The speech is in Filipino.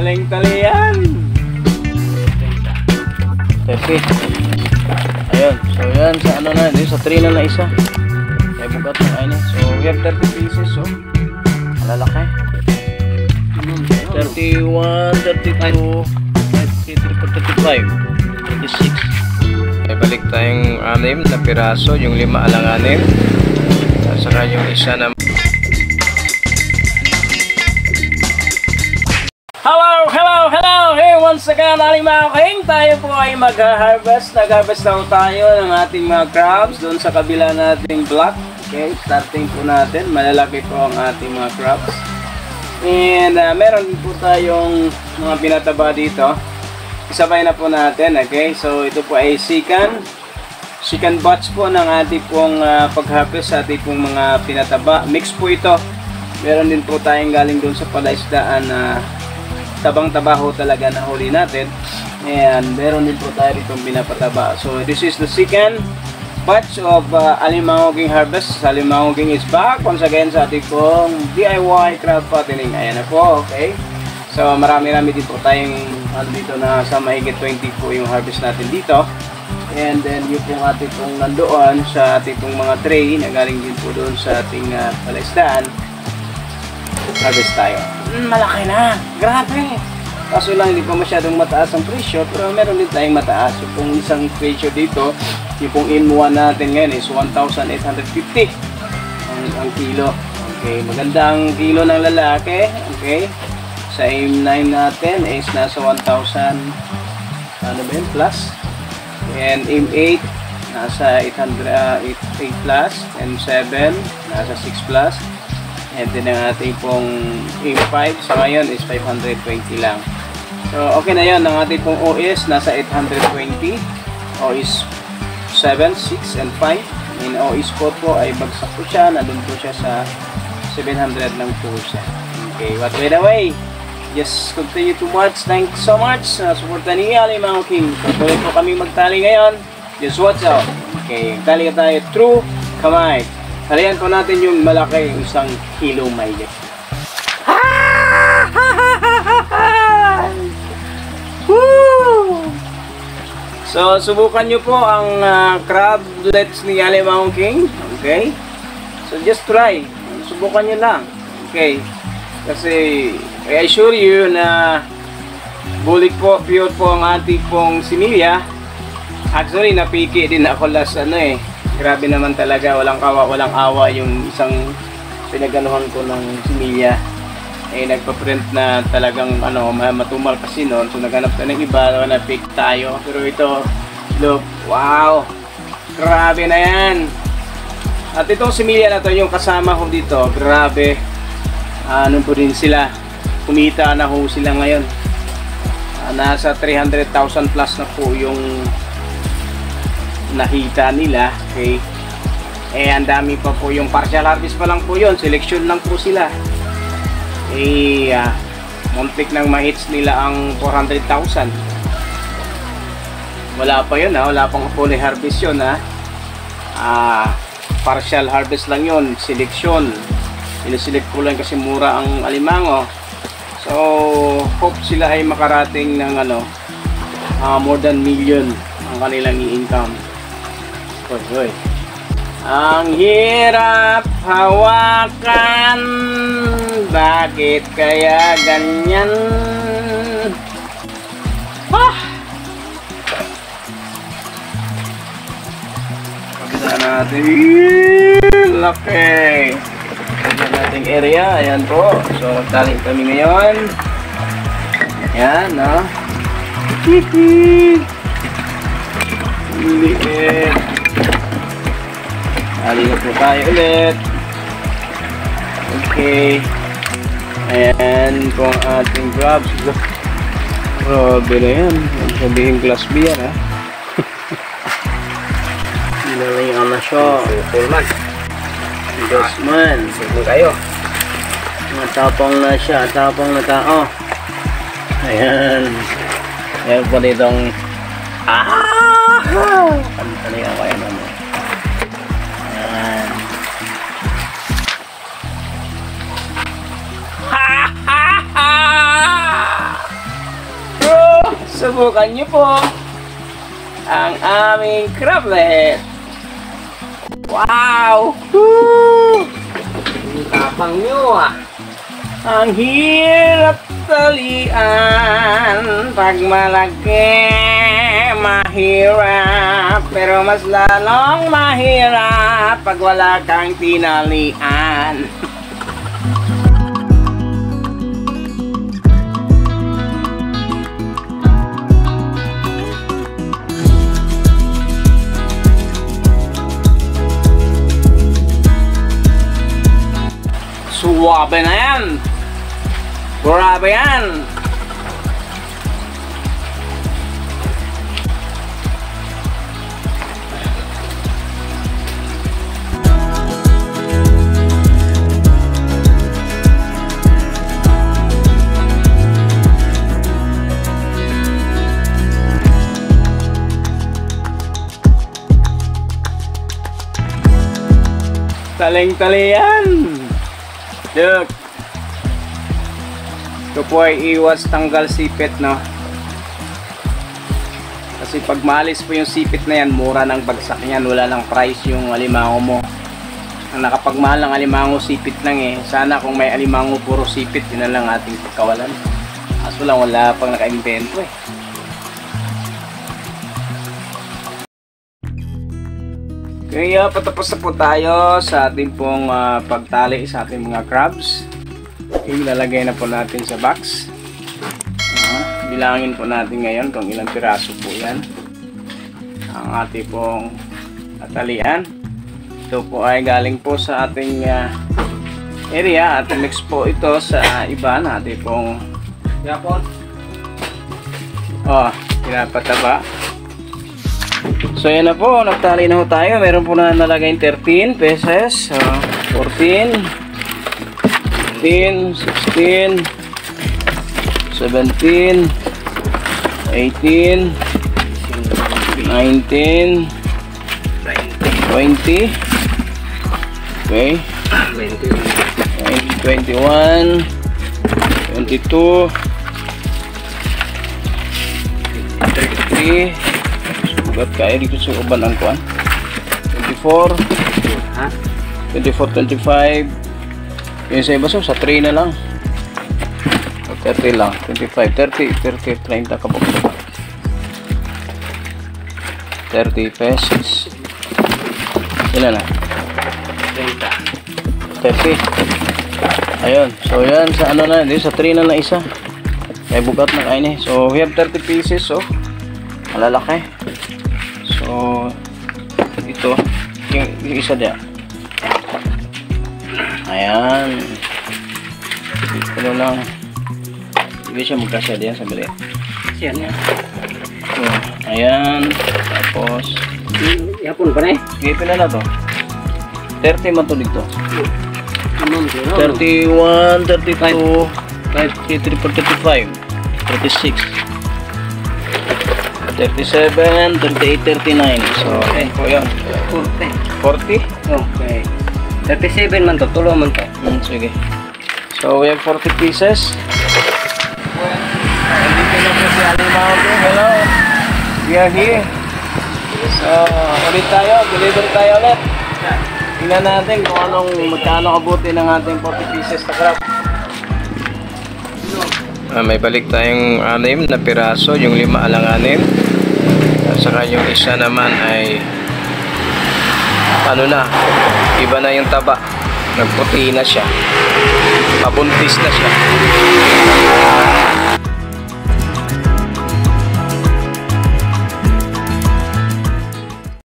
Taling-talian. 30. Ayun. So yan sa ano na. Sa 3 na isa. Ay bukat na ayun. So we have 30 pieces. So malalaki. 31, 32, 33, 35, 36. Ay balik tayong 6 na piraso. Yung 5 alanganin. At saka yung isa na. Hello! Hey, once again, Alimango King. Tayo po ay mag-harvest. Nag-harvest daw tayo ng ating mga crabs doon sa kabila nating block. Okay, starting po natin. Malalaki po ang ating mga crabs. And meron din po tayong mga pinataba dito. Isabay na po natin. Okay, so ito po ay second batch po ng ating pong pag-harvest sa ating pong mga pinataba. Mix po ito. Meron din po tayong galing doon sa palaisdaan na tabang-taba ho talaga na huli natin, and meron din po tayo ditong pinapataba. So this is the second batch of Alimango King harvest. Alimango King is back once again sa ating pong DIY crab fattening. Ayan na po, okay. So marami-rami din po tayong dito na sa mahigit 20 po yung harvest natin dito, and then yung pong ating pong nandoon sa ating pong mga tray na galing din po doon sa ating palaisdaan. Harvest tayo. Malaki na. Grabe. Kaso lang hindi pa masyadong mataas ang presyo, pero meron din tayong mataas. Yung pong isang presyo dito, yung pong M1 natin ngayon is 1,850 ang kilo. Okay, maganda ang kilo ng lalaki. Okay. Sa M9 natin is nasa 1,000 ano ba yun, plus. And M8 nasa 800 8 plus, M7 nasa 6 plus. And then ang ating pong M5 sa ngayon is 520 lang. So okay na yun. Ang ating pong OS nasa 820. OS 7, 6, and 5. And OS 4 po ay bagsak po siya. Nandun po siya sa 700 lang po siya. Okay, but by the way, just continue to watch. Thanks so much. Supportan ni Alimango King. Tuloy po kami magtali ngayon. Just watch out. Okay, tali tayo through kamay. Halian po natin yung malaki, yung 1 kilo mahigit. So, subukan nyo po ang crablets ni Alimango King. Okay? So, just try. Subukan nyo lang. Okay? Kasi, I assure you na bulik po, pure po ang ating pong similya. Actually, napiki din ako last grabe naman talaga, walang awa yung isang pinaganuhan ko ng similya. Nagpa-print na talagang matumal kasi noon. So naghanap na ng iba, na-pick tayo. Pero ito, look, wow! Grabe na yan! At itong similya na to, yung kasama ko dito, grabe. Ano po din sila, kumita na ho sila ngayon. Nasa 300,000 plus na po yung nakita nila. Okay, ang dami pa po yung partial harvest pa lang po yun, selection lang po sila. Muntik nang ma-hits nila ang 400,000. Wala pa yun, wala pang fully harvest yun, partial harvest lang yun, selection. Iniselect ko lang kasi mura ang alimango. So hope sila ay makarating ng more than million ang kanilang i-income. Hoy. Ang hirap hawakan, bakit kaya ganyan? Pakita natin. Laki. Pakita natin area. Ayan po. So magtali kami ngayon. Ayan, Liit. Aligot po tayo ulit. Okay. Ayan po ang ating crabs. Grabe na yan. Sabihin class B yan, Inalayaan na siya. Full man. Dos man. Sige kayo. Matapang na siya. Tapang na tao. Ayan. Ayan po ditong Pantalihan ko yan, Ayan. Subukan niyo po ang aming crablet. Wow! Woo! Tapang nyo ah. Ang hirap talian pag malaki, mahirap. Pero mas lalong mahirap pag wala kang tinalian. Suwabe na yan. Grabe yan. Taling-talian. Look. Ito po ay iwas tanggal sipit, no? Kasi pag maalis po yung sipit na yan, mura ng bagsak yan. Wala lang price yung alimango mo. Ang nakapagmahal ng alimango, sipit lang eh. Sana kung may alimango puro sipit, yun na lang ating pagkawalan. Kaso lang, wala pang naka-invento eh. Kaya patapos na po tayo sa ating pong pagtali sa ating mga crabs. Ilalagay na po natin sa box. Bilangin po natin ngayon kung ilang piraso po yan ang ating pong talian. Ito po ay galing po sa ating area at mix po ito sa iba na ating pong yapon. Pinapataba. So yan na po, nagtali na po tayo. Meron po na nalagay 13 pesos, 14, 15, 16, 17, 18, 19, 20, okay, 21, 22, 23, sugat kaya dito sa uban ang kuan, 24, 25, yung sa iba sa 3 na lang, 30 lang, 25, 30, 30 ka po, 30 pesos. Ilan na? 30. Ayun, so yan sa ano na, sa 3 na lang isa, may bugat na kain eh. So we have 30 pieces, so malalaki. So ito yung isa dia. Ayan, ito lang, hindi siya magkasya diyan sa bali. Siyan yan. So, ayan, tapos yapon pa na eh. Gipin na to 30 man to dito, 31, 32, 33, 35, 36, 37, 38, 39. So, okay po yun. 40? Okay. 37 man to, tulo man to. Sige. So, we have 40 pieces. Nandito na po si Alimango. Hello. We are here. So, ulit tayo. Deliver tayo ulit. Tingnan natin kung magkano kabuti ng ating 40 pieces na crab. May balik tayong 6 na piraso, yung 5 alang-anim. At saka yung isa naman ay ano na, iba na yung taba, nagputi na siya, pabuntis na siya.